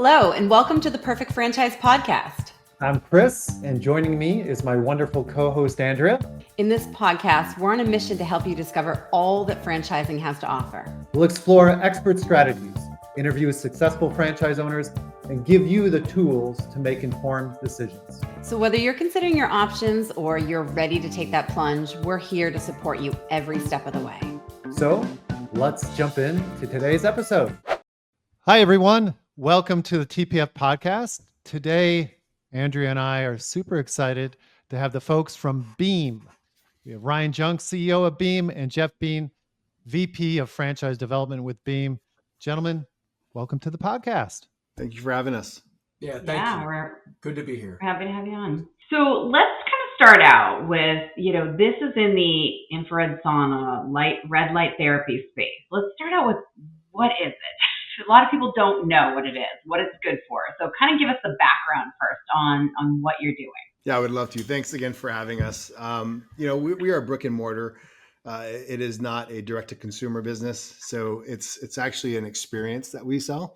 Hello, and welcome to the Perfect Franchise Podcast. I'm Kris, and joining me is my wonderful co-host, Andrea. In this podcast, we're on a mission to help you discover all that franchising has to offer. We'll explore expert strategies, interview successful franchise owners, and give you the tools to make informed decisions. So whether you're considering your options or you're ready to take that plunge, we're here to support you every step of the way. So let's jump into today's episode. Hi, everyone. Welcome to the TPF podcast. Today, Andrea and I are super excited to have the folks from Beem. We have Ryan Junk, CEO of Beem, and Jeff Bean, VP of Franchise Development with Beem. Gentlemen, welcome to the podcast. Thank you for having us. Yeah, thank you. We're good to be here. We're happy to have you on. So let's kind of start out with, this is in the infrared sauna, red light therapy space. Let's start out with, what is it? A lot of people don't know what it is, what it's good for. So kind of give us the background first on what you're doing. Yeah, I would love to. Thanks again for having us. We are a brick and mortar. It is not a direct to consumer business. So it's actually an experience that we sell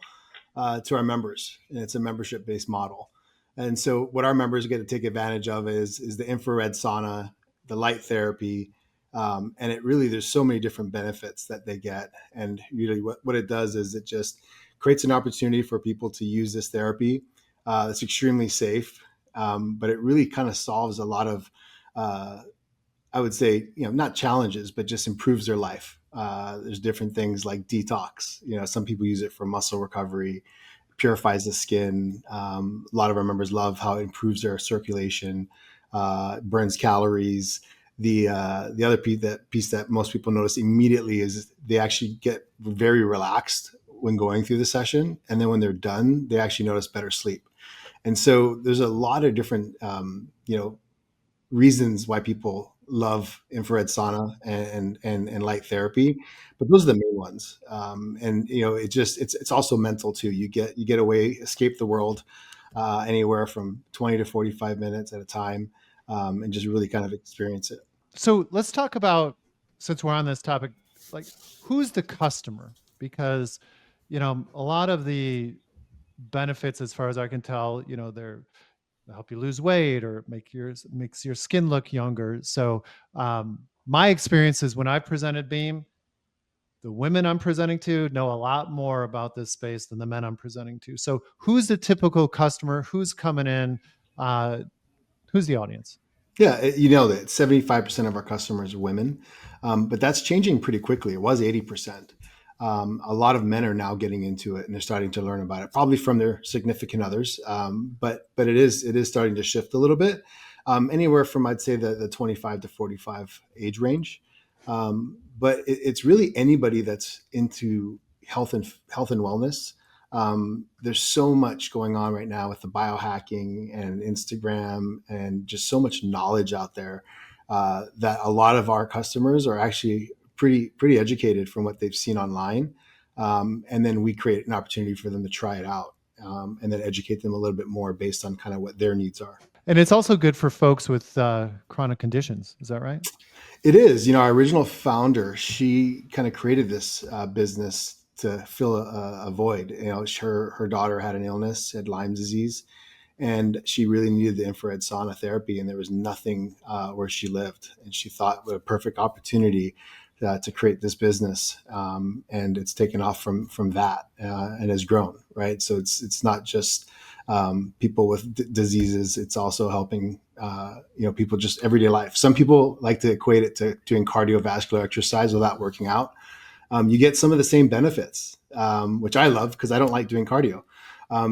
to our members, and it's a membership based model. And so what our members get to take advantage of is the infrared sauna, the light therapy, and there's so many different benefits that they get. And really what it does is it just creates an opportunity for people to use this therapy. It's extremely safe, but it really kind of solves a lot of, I would say, not challenges, but just improves their life. There's different things like detox. Some people use it for muscle recovery, purifies the skin. A lot of our members love how it improves their circulation, burns calories. The other piece that most people notice immediately is they actually get very relaxed when going through the session. And then when they're done, they actually notice better sleep. And so there's a lot of different, reasons why people love infrared sauna and light therapy, but those are the main ones. It's also mental too. You get away, escape the world, anywhere from 20 to 45 minutes at a time, and just really kind of experience it. So let's talk about, since we're on this topic, like, who's the customer? Because, a lot of the benefits, as far as I can tell, they'll help you lose weight or makes your skin look younger. So my experience is when I presented Beem, the women I'm presenting to know a lot more about this space than the men I'm presenting to. So who's the typical customer? Who's coming in? Who's the audience? Yeah, you know that 75% of our customers are women, but that's changing pretty quickly. It was 80%. A lot of men are now getting into it and they're starting to learn about it, probably from their significant others. But it is starting to shift a little bit, anywhere from, I'd say, the 25 to 45 age range. But it's really anybody that's into health and wellness. There's so much going on right now with the biohacking and Instagram and just so much knowledge out there, that a lot of our customers are actually pretty educated from what they've seen online. And then we create an opportunity for them to try it out, and then educate them a little bit more based on kind of what their needs are. And it's also good for folks with chronic conditions. Is that right? It is. Our original founder, she kind of created this business to fill a void. Her daughter had an illness, had Lyme disease, and she really needed the infrared sauna therapy, and there was nothing where she lived. And she thought, what a perfect opportunity to create this business, and it's taken off from that, and has grown, right? So it's not just people with diseases; it's also helping people just everyday life. Some people like to equate it to doing cardiovascular exercise without working out. You get some of the same benefits, which I love because I don't like doing cardio.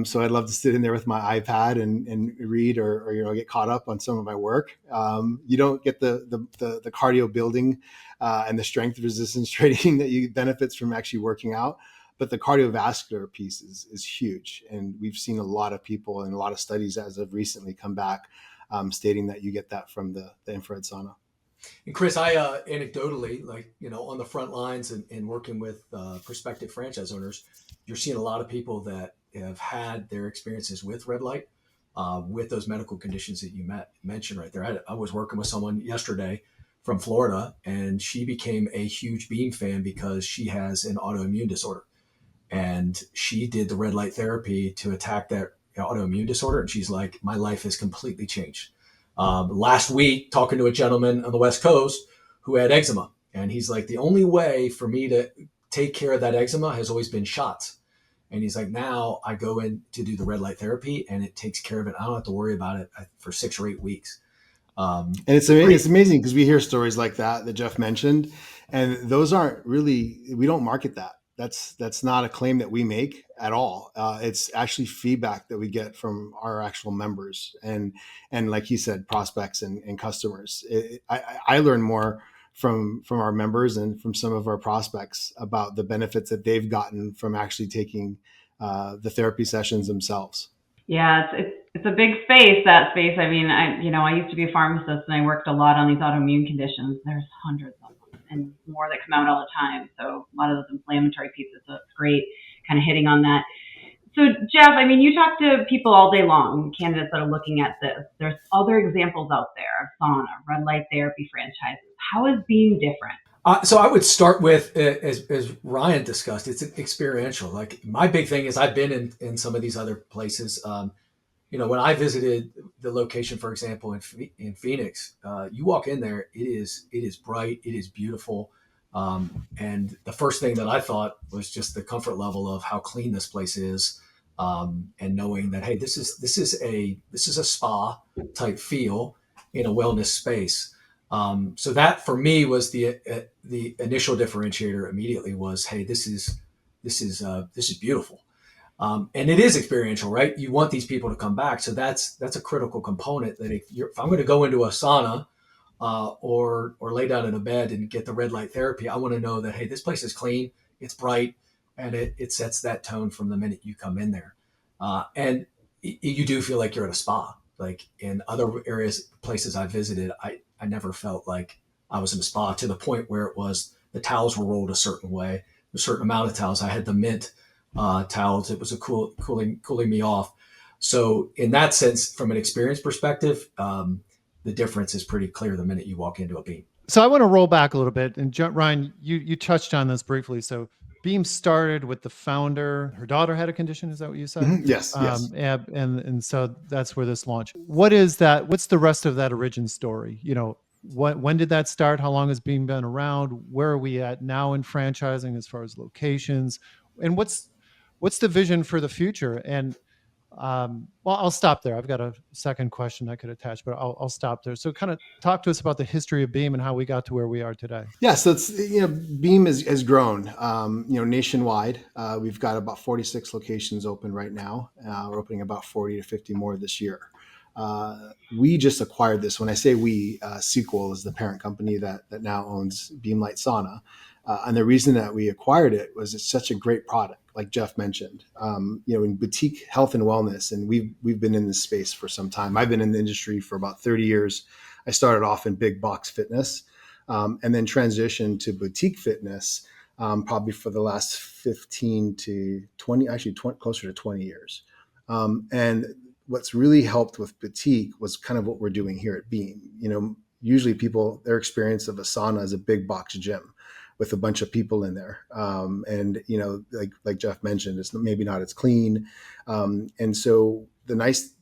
So I'd love to sit in there with my iPad and read or get caught up on some of my work. You don't get the cardio building and the strength resistance training that you benefits from actually working out. But the cardiovascular piece is huge. And we've seen a lot of people and a lot of studies as of recently come back stating that you get that from the infrared sauna. And Kris, I anecdotally, on the front lines and working with prospective franchise owners, you're seeing a lot of people that have had their experiences with red light, with those medical conditions that you mentioned right there. I was working with someone yesterday from Florida, and she became a huge Beem fan because she has an autoimmune disorder. and she did the red light therapy to attack that autoimmune disorder. And she's like, my life has completely changed. Last week, talking to a gentleman on the West Coast who had eczema, and he's like, the only way for me to take care of that eczema has always been shots. And he's like, now I go in to do the red light therapy and it takes care of it. I don't have to worry about it for 6 or 8 weeks. And it's amazing because we hear stories like that Jeff mentioned, and those aren't really, we don't market that. That's not a claim that we make at all. It's actually feedback that we get from our actual members and like he said, prospects and customers. I learn more from our members and from some of our prospects about the benefits that they've gotten from actually taking the therapy sessions themselves. Yeah, it's a big space, that space. I mean, I used to be a pharmacist and I worked a lot on these autoimmune conditions. There's hundreds of them and more that come out all the time. So a lot of those inflammatory pieces. So it's great kind of hitting on that. So Jeff, I mean, you talk to people all day long, candidates that are looking at this. There's other examples out there of sauna, red light therapy franchises. How is Beem different? So I would start with, as Ryan discussed, it's experiential. Like my big thing is I've been in some of these other places. When I visited the location, for example, in Phoenix, you walk in there, it is bright, it is beautiful. And the first thing that I thought was just the comfort level of how clean this place is. And knowing that, hey, this is a spa type feel in a wellness space. So that for me was the initial differentiator immediately was, hey, this is beautiful. And it is experiential, right? You want these people to come back. So that's a critical component that if I'm going to go into a sauna, or lay down in a bed and get the red light therapy, I want to know that, hey, this place is clean, it's bright, and it sets that tone from the minute you come in there. And you do feel like you're at a spa. Like in other places I visited, I never felt like I was in a spa, to the point where it was the towels were rolled a certain way, a certain amount of towels. I had the mint towels. It was cooling me off. So in that sense, from an experience perspective, the difference is pretty clear the minute you walk into a Beem. So I want to roll back a little bit, and Ryan, you touched on this briefly. So Beem started with the founder. Her daughter had a condition. Is that what you said? Mm-hmm. Yes. Yes. And so that's where this launched. What is that? What's the rest of that origin story? When did that start? How long has Beem been around? Where are we at now in franchising as far as locations? And what's the vision for the future? And well, I'll stop there. I've got a second question I could attach, but I'll stop there. So kind of talk to us about the history of Beem and how we got to where we are today. Yeah, so it's, Beem has grown, nationwide. We've got about 46 locations open right now. We're opening about 40 to 50 more this year. We just acquired this. When I say we, Sequel is the parent company that now owns Beem Light Sauna. And the reason that we acquired it was it's such a great product, like Jeff mentioned, in boutique health and wellness. And we've been in this space for some time. I've been in the industry for about 30 years. I started off in big box fitness, and then transitioned to boutique fitness, probably for the last 15 to 20, actually closer to 20 years. And what's really helped with boutique was kind of what we're doing here at Beem. Usually their experience of a sauna is a big box gym with a bunch of people in there. And, like Jeff mentioned, it's maybe not as clean. And so the nice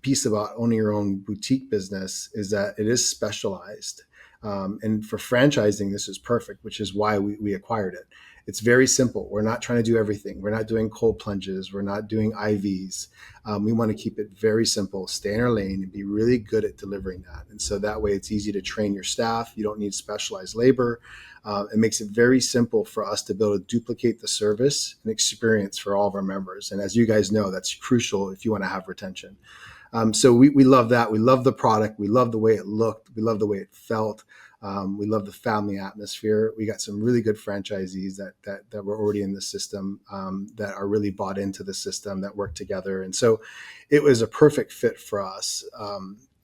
piece about owning your own boutique business is that it is specialized. And for franchising, this is perfect, which is why we acquired it. It's very simple. We're not trying to do everything. We're not doing cold plunges. We're not doing IVs. We want to keep it very simple, stay in our lane, and be really good at delivering that. And so that way it's easy to train your staff. You don't need specialized labor. It makes it very simple for us to be able to duplicate the service and experience for all of our members. And as you guys know, that's crucial if you want to have retention. So we love that. We love the product. We love the way it looked. We love the way it felt. We love the family atmosphere. We got some really good franchisees that were already in the system, that are really bought into the system, that work together. And so it was a perfect fit for us.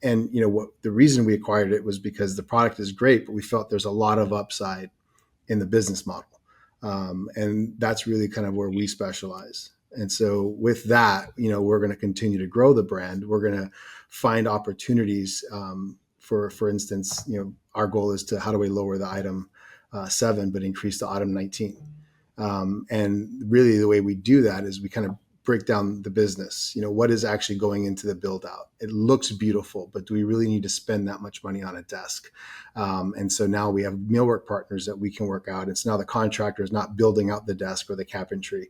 And the reason we acquired it was because the product is great, but we felt there's a lot of upside in the business model. And that's really kind of where we specialize. And so with that, we're going to continue to grow the brand. We're going to find opportunities, for instance, our goal is to, how do we lower the item 7, but increase the item 19? And really the way we do that is we kind of break down the business. What is actually going into the build out? It looks beautiful, but do we really need to spend that much money on a desk? And so now we have millwork partners that we can work out. It's now the contractor is not building out the desk or the cabinetry.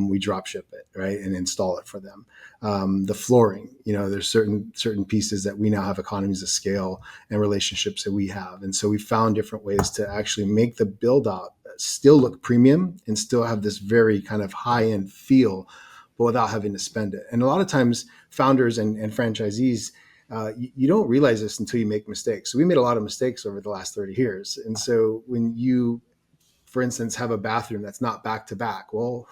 We drop ship it, right, and install it for them. The flooring, there's certain pieces that we now have economies of scale and relationships that we have. And so we found different ways to actually make the build out still look premium and still have this very kind of high end feel, but without having to spend it. And a lot of times founders and franchisees, you don't realize this until you make mistakes. So we made a lot of mistakes over the last 30 years. And so when you, for instance, have a bathroom that's not back to back, well,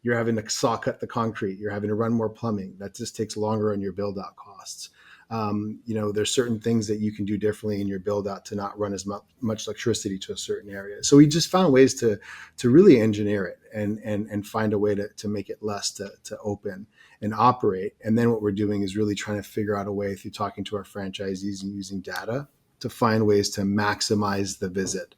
you're having to saw cut the concrete, you're having to run more plumbing. That just takes longer on your build out costs. There's certain things that you can do differently in your build out to not run as much electricity to a certain area. So we just found ways to really engineer it and find a way to make it less to open and operate. And then what we're doing is really trying to figure out a way through talking to our franchisees and using data to find ways to maximize the visit.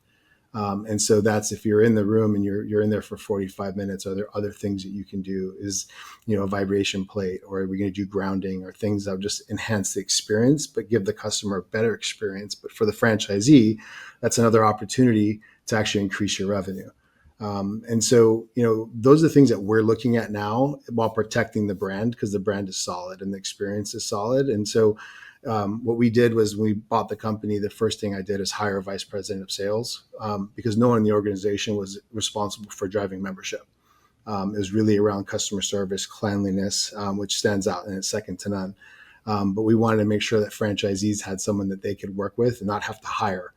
And so that's, if you're in the room and you're in there for 45 minutes, are there other things that you can do? Is, a vibration plate, or are we going to do grounding, or things that will just enhance the experience, but give the customer a better experience? But for the franchisee, that's another opportunity to actually increase your revenue. And so, those are the things that we're looking at now while protecting the brand, because the brand is solid and the experience is solid. And so, what we did was, when we bought the company, the first thing I did is hire a vice president of sales, because no one in the organization was responsible for driving membership. It was really around customer service, cleanliness, which stands out and it's second to none. But we wanted to make sure that franchisees had someone that they could work with and not have to hire,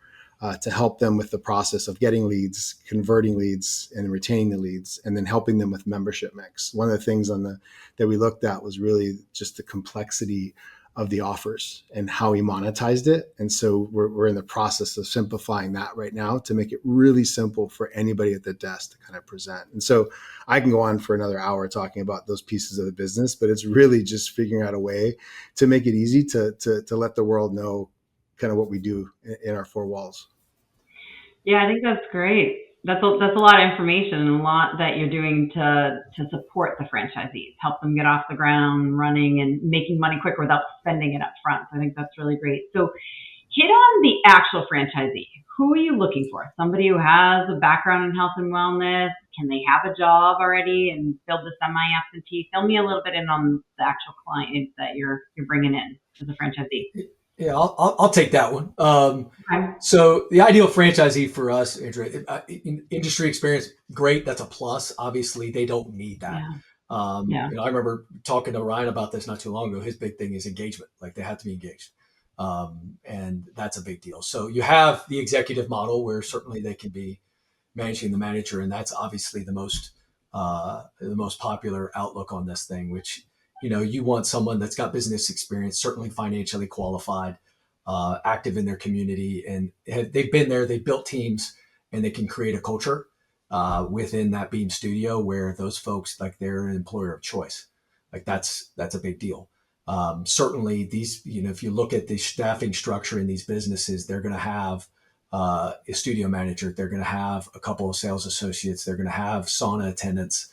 to help them with the process of getting leads, converting leads, and retaining the leads, and then helping them with membership mix. One of the things that we looked at was really just the complexity of the offers and how we monetized it. And so we're in the process of simplifying that right now to make it really simple for anybody at the desk to kind of present. And so I can go on for another hour talking about those pieces of the business, but it's really just figuring out a way to make it easy to let the world know kind of what we do in our four walls. Yeah, I think that's great. That's a lot of information and a lot that you're doing to support the franchisees, help them get off the ground running and making money quicker without spending it up front. So I think that's really great. So hit on the actual franchisee. Who are you looking for? Somebody who has a background in health and wellness? Can they have a job already and build the semi-absentee? Fill me a little bit in on the actual client that you're bringing in as a franchisee. Yeah, I'll take that one. Okay. So the ideal franchisee for us, Andrea, industry experience, great. That's a plus. Obviously, they don't need that. Yeah. I remember talking to Ryan about this not too long ago. His big thing is engagement. Like, they have to be engaged. And that's a big deal. So you have the executive model where certainly they can be managing the manager. And that's obviously the most popular outlook on this thing, which, you want someone that's got business experience, certainly financially qualified, active in their community, and they've been there, they've built teams, and they can create a culture within that Beem studio where those folks, like, they're an employer of choice. Like, that's a big deal. Certainly these, if you look at the staffing structure in these businesses, they're going to have a studio manager, they're going to have a couple of sales associates, they're going to have sauna attendants.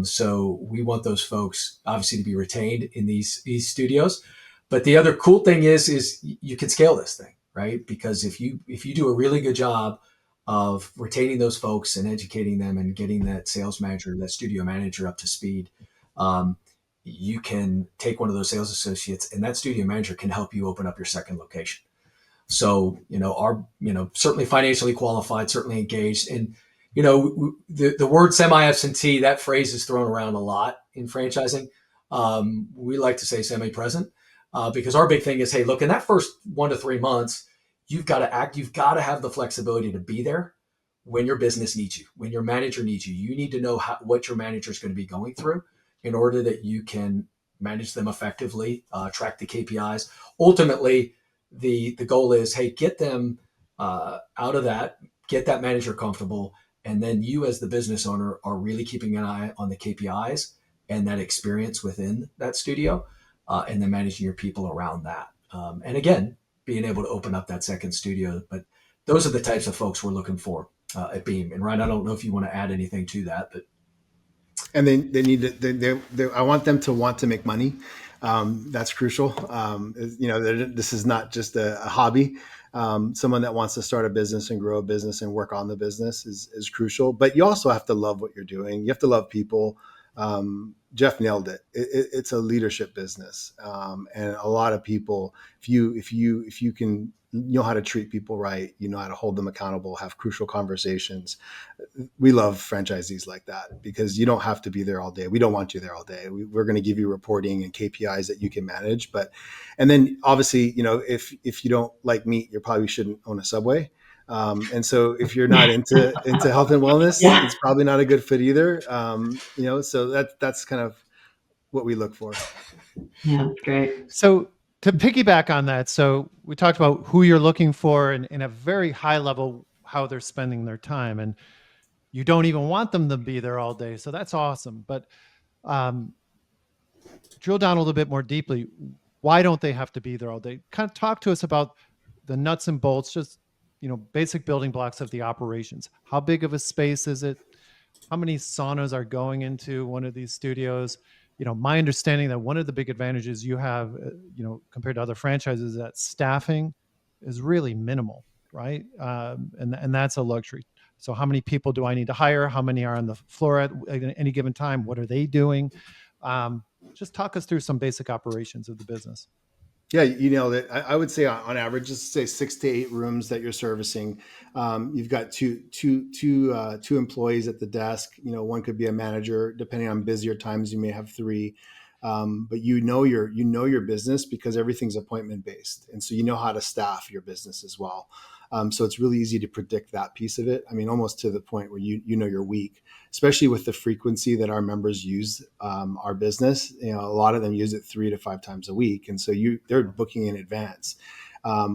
So we want those folks obviously to be retained in these studios. But the other cool thing is you can scale this thing, right? Because if you do a really good job of retaining those folks and educating them and getting that sales manager, that studio manager up to speed, you can take one of those sales associates and that studio manager can help you open up your second location. So, certainly financially qualified, certainly engaged. And, the word semi-absentee, that phrase is thrown around a lot in franchising. We like to say semi-present because our big thing is, hey, look, in that first 1 to 3 months, you've got to act, you've got to have the flexibility to be there when your business needs you, when your manager needs you. You need to know what your manager is going to be going through in order that you can manage them effectively, track the KPIs. Ultimately, the goal is, hey, get them out of that, get that manager comfortable, and then you as the business owner are really keeping an eye on the KPIs and that experience within that studio, and then managing your people around that. And again, being able to open up that second studio. But those are the types of folks we're looking for. at Beem. And Ryan, I don't know if you want to add anything to that, but And they need to, I want them to want to make money. That's crucial. This is not just a hobby. Someone that wants to start a business and grow a business and work on the business is crucial. But you also have to love what you're doing. You have to love people. Jeff nailed it. It's a leadership business, and a lot of people, if you can know how to treat people right, you know how to hold them accountable, have crucial conversations. We love franchisees like that because you don't have to be there all day. We don't want you there all day. We're going to give you reporting and KPIs that you can manage. And then obviously, if you don't like meat, you probably shouldn't own a Subway. And so if you're not into health and wellness, Yeah. it's probably not a good fit either. So that's kind of what we look for. Yeah, that's great. So to piggyback on that, so we talked about who you're looking for and in a very high level, how they're spending their time. And you don't even want them to be there all day. So that's awesome. But drill down a little bit more deeply. Why don't they have to be there all day? Kind of talk to us about the nuts and bolts, just, basic building blocks of the operations. How big of a space is it? How many saunas are going into one of these studios? My understanding that one of the big advantages you have, compared to other franchises, is that staffing is really minimal, right? And that's a luxury. So how many people do I need to hire? How many are on the floor at any given time? What are they doing? Just talk us through some basic operations of the business. Yeah, you nailed it. I would say on average, just say 6 to 8 rooms that you're servicing. You've got two employees at the desk. One could be a manager. Depending on busier times, you may have 3. But your business because everything's appointment based, and so you know how to staff your business as well. So it's really easy to predict that piece of it. I mean, almost to the point where you're weak, especially with the frequency that our members use our business. A lot of them use it 3 to 5 times a week, and so they're booking in advance,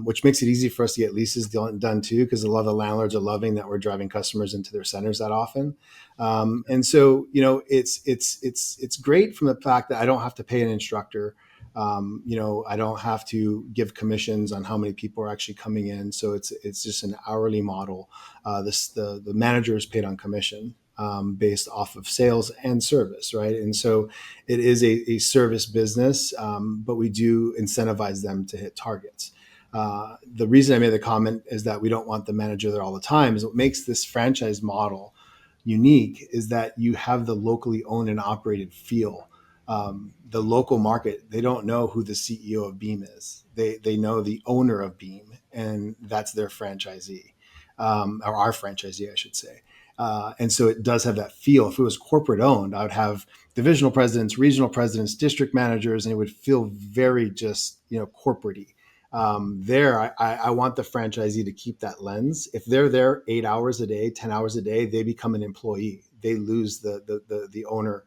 which makes it easy for us to get leases done too, because a lot of the landlords are loving that we're driving customers into their centers that often. And so it's great from the fact that I don't have to pay an instructor. I don't have to give commissions on how many people are actually coming in. So it's just an hourly model. The manager is paid on commission based off of sales and service, right? And so it is a service business, but we do incentivize them to hit targets. The reason I made the comment is that we don't want the manager there all the time. Is what makes this franchise model unique is that you have the locally owned and operated feel. The local market, they don't know who the CEO of Beem is. They know the owner of Beem, and that's their franchisee, or our franchisee, I should say. And so it does have that feel. If it was corporate owned, I would have divisional presidents, regional presidents, district managers, and it would feel very just, corporate-y. I want the franchisee to keep that lens. If they're there 8 hours a day, 10 hours a day, they become an employee. They lose the owner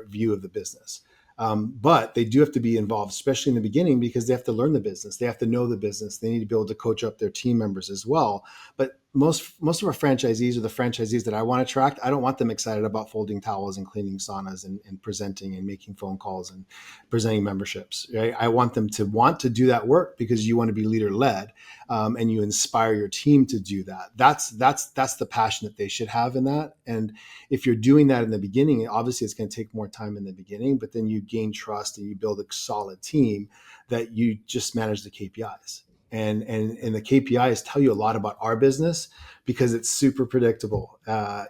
view of the business. But they do have to be involved, especially in the beginning, because they have to learn the business. They have to know the business. They need to be able to coach up their team members as well. But most of our franchisees are the franchisees that I want to attract. I don't want them excited about folding towels and cleaning saunas and presenting and making phone calls and presenting memberships. Right? I want them to want to do that work because you want to be leader led, and you inspire your team to do that. That's the passion that they should have in that. And if you're doing that in the beginning, obviously it's going to take more time in the beginning, but then you gain trust and you build a solid team that you just manage the KPIs. And the KPIs tell you a lot about our business because it's super predictable.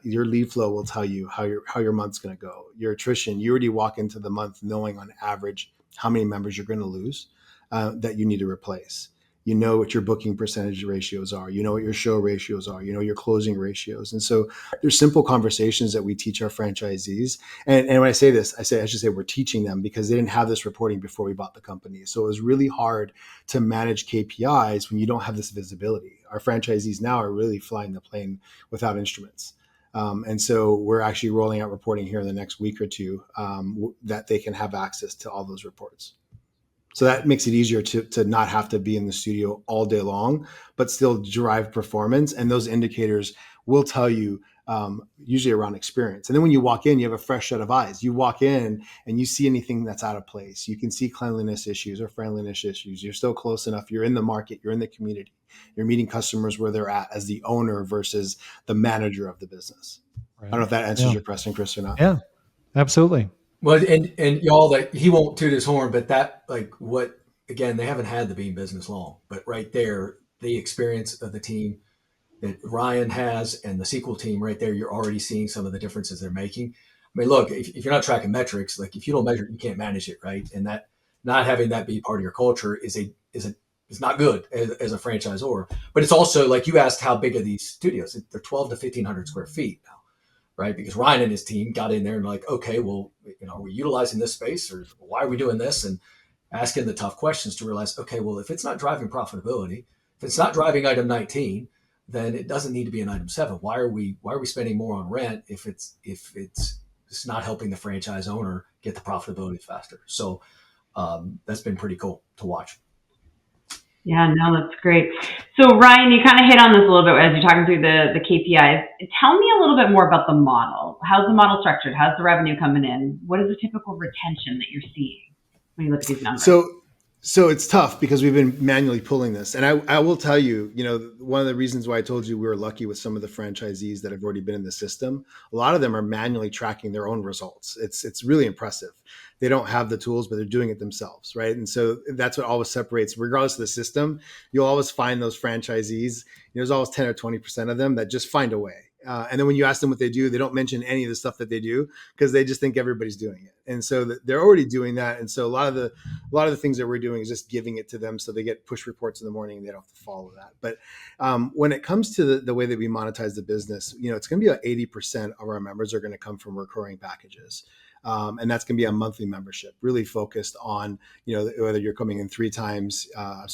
Your lead flow will tell you how your month's going to go. Your attrition, you already walk into the month knowing on average how many members you're going to lose that you need to replace. You know what your booking percentage ratios are. You know what your show ratios are. You know your closing ratios. And so there's simple conversations that we teach our franchisees. And when I say this, I should say we're teaching them because they didn't have this reporting before we bought the company. So it was really hard to manage KPIs when you don't have this visibility. Our franchisees now are really flying the plane without instruments. And so we're actually rolling out reporting here in the next week or two that they can have access to all those reports. So that makes it easier to not have to be in the studio all day long, but still drive performance. And those indicators will tell you usually around experience. And then when you walk in, you have a fresh set of eyes. You walk in and you see anything that's out of place. You can see cleanliness issues or friendliness issues. You're still close enough. You're in the market. You're in the community. You're meeting customers where they're at as the owner versus the manager of the business. Right. I don't know if that answers Yeah. your question, Kris, or not. Yeah, absolutely. Well, and y'all, like, he won't toot his horn, but that, like, what, again, they haven't had the Beam business long, but right there, the experience of the team that Ryan has and the sequel team right there, you're already seeing some of the differences they're making. I mean, look, if you're not tracking metrics, like, if you don't measure it, you can't manage it, right? And that, not having that be part of your culture is not good as a franchisor. But it's also, like, you asked how big are these studios? They're 12 to 1,500 square feet now, right? Because Ryan and his team got in there and, like, okay, well, are we utilizing this space, or why are we doing this? And asking the tough questions to realize, okay, well, if it's not driving profitability, if it's not driving item 19, then it doesn't need to be an item 7. Why are we spending more on rent if it's not helping the franchise owner get the profitability faster? So that's been pretty cool to watch. Yeah, no, that's great. So Ryan, you kind of hit on this a little bit as you're talking through the KPIs. Tell me a little bit more about the model. How's the model structured? How's the revenue coming in? What is the typical retention that you're seeing when you look at these numbers? So it's tough because we've been manually pulling this. And I will tell you, one of the reasons why I told you we were lucky with some of the franchisees that have already been in the system, a lot of them are manually tracking their own results. It's really impressive. They don't have the tools, but they're doing it themselves, right? And so that's what always separates, regardless of the system, you'll always find those franchisees. There's always 10 or 20% of them that just find a way. And then when you ask them what they do, they don't mention any of the stuff that they do because they just think everybody's doing it. And so they're already doing that. And so a lot of the things that we're doing is just giving it to them so they get push reports in the morning and they don't have to follow that. But when it comes to the way that we monetize the business, it's going to be about 80% of our members are going to come from recurring packages. And that's going to be a monthly membership, really focused on, whether you're coming in 4 times a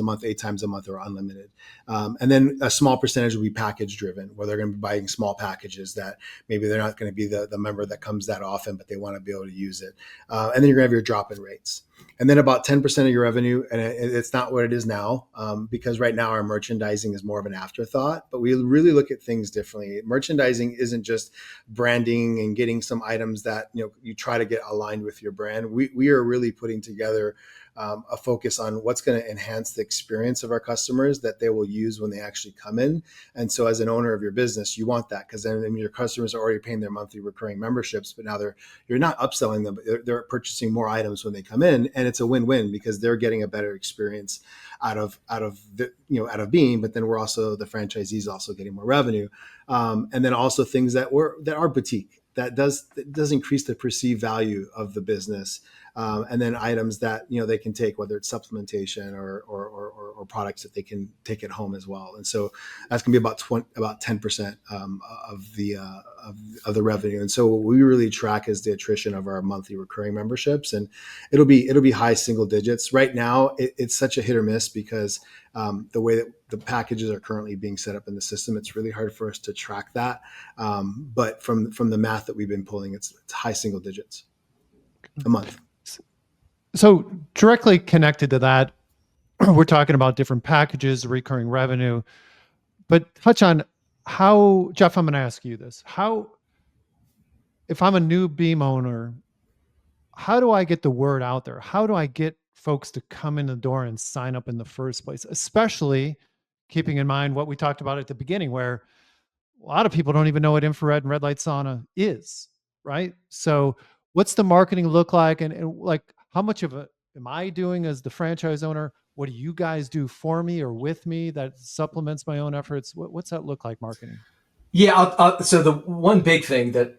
month, 8 times a month, or unlimited. And then a small percentage will be package driven, where they're going to be buying small packages that maybe they're not going to be the member that comes that often, but they want to be able to use it. And then you're going to have your drop-in rates. And then about 10% of your revenue, and it's not what it is now, because right now our merchandising is more of an afterthought, but we really look at things differently. Merchandising isn't just branding and getting some items that, you try to get aligned with your brand. We are really putting together a focus on what's going to enhance the experience of our customers that they will use when they actually come in. And so as an owner of your business, you want that, because then your customers are already paying their monthly recurring memberships, but now you're not upselling them, but they're purchasing more items when they come in. And it's a win-win because they're getting a better experience out of Beem, but then the franchisees also getting more revenue. And then also things that are boutique, that does increase the perceived value of the business. And then items that, they can take, whether it's supplementation or products that they can take at home as well. And so that's going to be about 10% of the revenue. And so what we really track is the attrition of our monthly recurring memberships, and it'll be high single digits. Right now, it's such a hit or miss because the way that the packages are currently being set up in the system, it's really hard for us to track that. But from the math that we've been pulling, it's high single digits a month. So directly connected to that, we're talking about different packages, recurring revenue, but touch on how, Jeff, I'm going to ask you this. If I'm a new Beem owner, how do I get the word out there? How do I get folks to come in the door and sign up in the first place? Especially keeping in mind what we talked about at the beginning, where a lot of people don't even know what infrared and red light sauna is, right? So what's the marketing look like? And like, how much of it am I doing as the franchise owner? What do you guys do for me or with me that supplements my own efforts? What's that look like, marketing? Yeah. So the one big thing that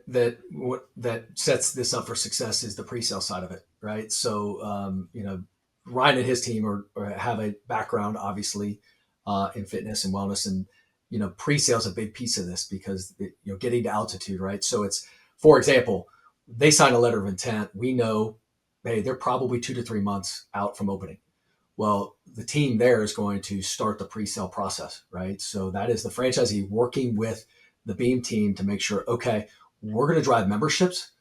sets this up for success is the pre-sale side of it, right? So, Ryan and his team have a background, obviously, in fitness and wellness, and pre-sale is a big piece of this because getting to altitude, right? So it's, for example, they sign a letter of intent. We know, hey, they're probably 2 to 3 months out from opening. Well, the team there is going to start the pre-sale process, right? So that is the franchisee working with the Beem team to make sure, okay, we're going to drive memberships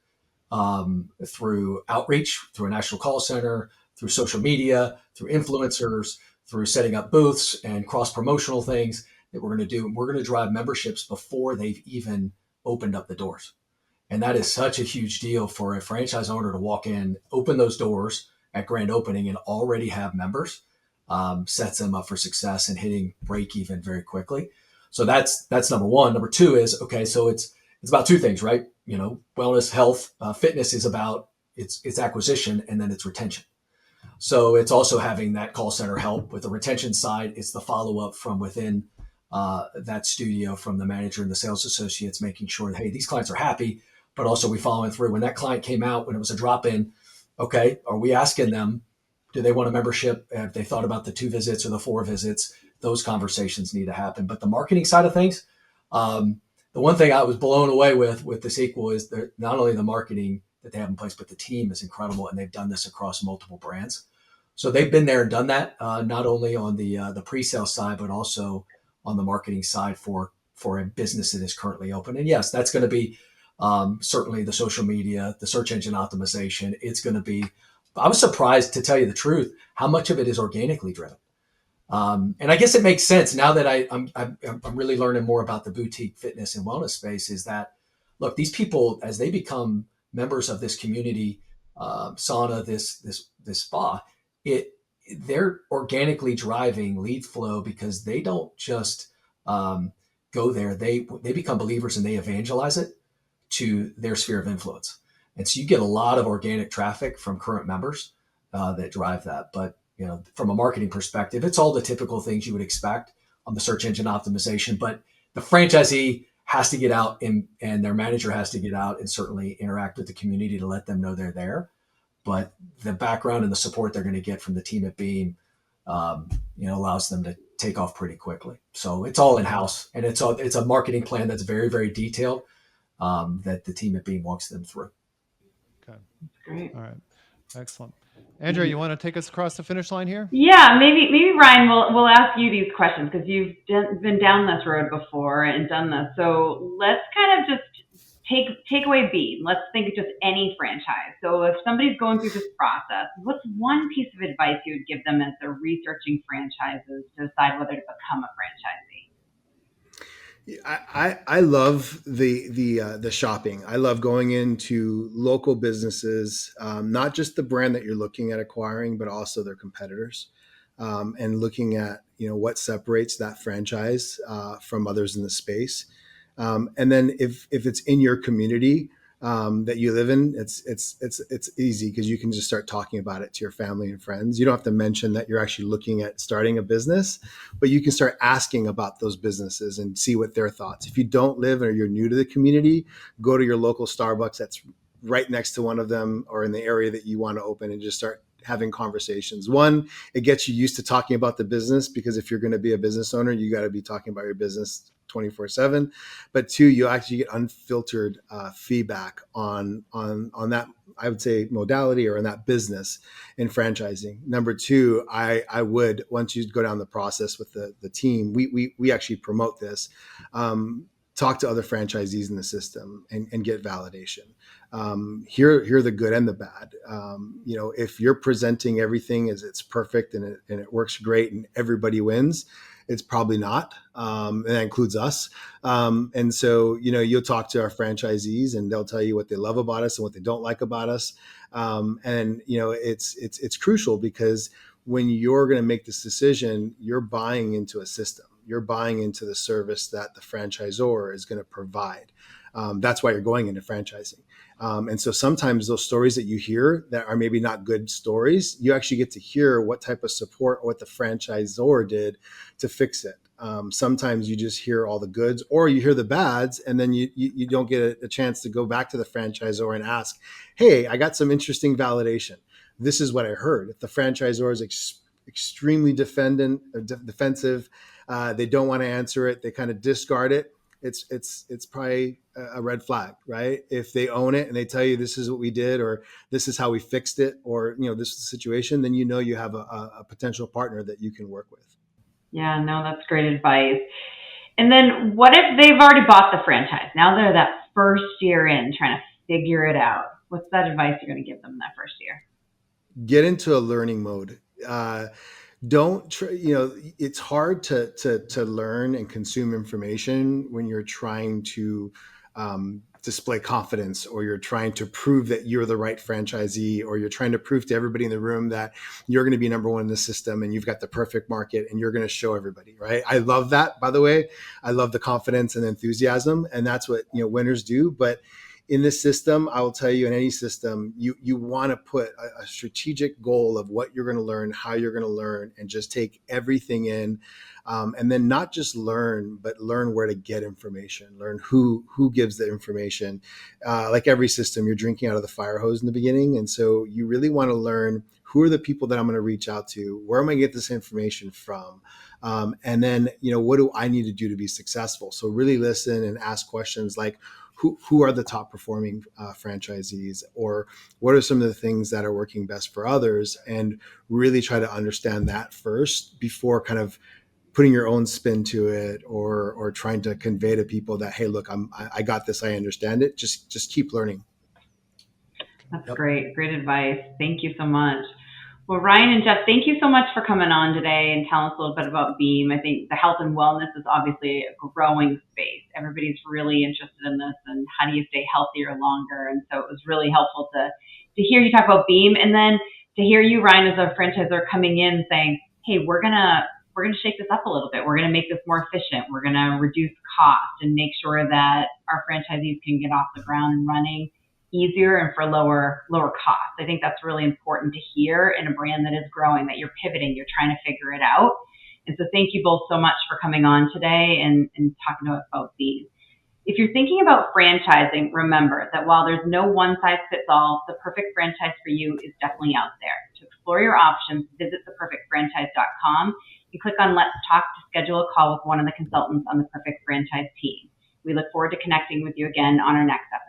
through outreach, through a national call center, through social media, through influencers, through setting up booths and cross-promotional things. that we're going to do. We're going to drive memberships before they've even opened up the doors. And that is such a huge deal for a franchise owner to walk in, open those doors at grand opening and already have members. Sets them up for success and hitting break even very quickly. So that's number one. Number two is, okay, so it's about two things, right? Wellness, health, fitness is about its acquisition, and then it's retention. So it's also having that call center help with the retention side. It's the follow up from within that studio, from the manager and the sales associates, making sure that, hey, these clients are happy, but also we following through. When that client came out, when it was a drop in, okay, are we asking them, do they want a membership? Have they thought about the 2 visits or the 4 visits? Those conversations need to happen. But the marketing side of things, the one thing I was blown away with the sequel is that not only the marketing that they have in place, but the team is incredible, and they've done this across multiple brands. So they've been there and done that, not only on the pre-sale side, but also on the marketing side for a business that is currently open. And yes, that's going to be certainly the social media, the search engine optimization. It's going to be. I was surprised, to tell you the truth, how much of it is organically driven. And I guess it makes sense now that I'm really learning more about the boutique fitness and wellness space. Is that, look, these people, as they become members of this community sauna, this spa, they're organically driving lead flow, because they don't just go there. They become believers and they evangelize it to their sphere of influence. And so you get a lot of organic traffic from current members that drive that. But from a marketing perspective, it's all the typical things you would expect on the search engine optimization. But the franchisee has to get out and their manager has to get out and certainly interact with the community to let them know they're there. But the background and the support they're going to get from the team at Beem, allows them to take off pretty quickly. So it's all in house, and it's a marketing plan that's very, very detailed that the team at Beem walks them through. Okay. Great. All right. Excellent. Andrea, you want to take us across the finish line here? Yeah, maybe Ryan, we'll ask you these questions because you've been down this road before and done this. So let's kind of just take away Beem. Let's think of just any franchise. So if somebody's going through this process, what's one piece of advice you would give them as they're researching franchises to decide whether to become a franchisee? I love the shopping. I love going into local businesses, not just the brand that you're looking at acquiring, but also their competitors, and looking at what separates that franchise from others in the space. And then if it's in your community that you live in, it's easy because you can just start talking about it to your family and friends. You don't have to mention that you're actually looking at starting a business, but you can start asking about those businesses and see what their thoughts. If you don't live or you're new to the community, go to your local Starbucks that's right next to one of them or in the area that you want to open and just start having conversations. One, it gets you used to talking about the business, because if you're going to be a business owner, you got to be talking about your business 24/7. But two, you actually get unfiltered feedback on that, I would say, modality or in that business in franchising. Number two, I would, once you go down the process with the team, we actually promote this. Talk to other franchisees in the system and get validation. Hear the good and the bad. If you're presenting everything as it's perfect and it works great and everybody wins, it's probably not. And that includes us. And so, you'll talk to our franchisees and they'll tell you what they love about us and what they don't like about us. It's crucial, because when you're going to make this decision, you're buying into a system. You're buying into the service that the franchisor is going to provide. That's why you're going into franchising. And so sometimes those stories that you hear that are maybe not good stories, you actually get to hear what type of support, what the franchisor did to fix it. Sometimes you just hear all the goods, or you hear the bads, and then you don't get a chance to go back to the franchisor and ask, hey, I got some interesting validation. This is what I heard. If the franchisor is extremely defensive, they don't want to answer it, they kind of discard it, it's probably a red flag, right? If they own it and they tell you this is what we did, or this is how we fixed it, or this is the situation, then you have a potential partner that you can work with. Yeah, no, that's great advice. And then what if they've already bought the franchise? Now they're that first year in, trying to figure it out. What's that advice you're going to give them that first year? Get into a learning mode. don't it's hard to learn and consume information when you're trying to display confidence, or you're trying to prove that you're the right franchisee, or you're trying to prove to everybody in the room that you're going to be number one in the system and you've got the perfect market and you're going to show everybody, right? I love that, by the way. I love the confidence and enthusiasm, and that's what winners do. But in this system, I will tell you, in any system, you want to put a strategic goal of what you're going to learn, how you're going to learn, and just take everything in. And then not just learn, but learn where to get information, learn who gives the information. Like every system, you're drinking out of the fire hose in the beginning. And so you really want to learn who are the people that I'm going to reach out to, where am I going to get this information from? And then, what do I need to do to be successful? So really listen and ask questions like, who are the top performing franchisees, or what are some of the things that are working best for others, and really try to understand that first before kind of putting your own spin to it, or trying to convey to people that, hey, look, I got this, I understand it. Just keep learning. That's great advice. Thank you so much. Well, Ryan and Jeff, thank you so much for coming on today and telling us a little bit about Beem. I think the health and wellness is obviously a growing space. Everybody's really interested in this, and how do you stay healthier longer? And so it was really helpful to hear you talk about Beem, and then to hear you, Ryan, as a franchisor, coming in saying, hey, we're gonna shake this up a little bit. We're gonna make this more efficient. We're gonna reduce cost and make sure that our franchisees can get off the ground and running easier and for lower costs. I think that's really important to hear in a brand that is growing, that you're pivoting, you're trying to figure it out. And so thank you both so much for coming on today and talking to us about these. If you're thinking about franchising, remember that while there's no one size fits all, the perfect franchise for you is definitely out there. To explore your options, visit theperfectfranchise.com and click on Let's Talk to schedule a call with one of the consultants on the Perfect Franchise team. We look forward to connecting with you again on our next episode.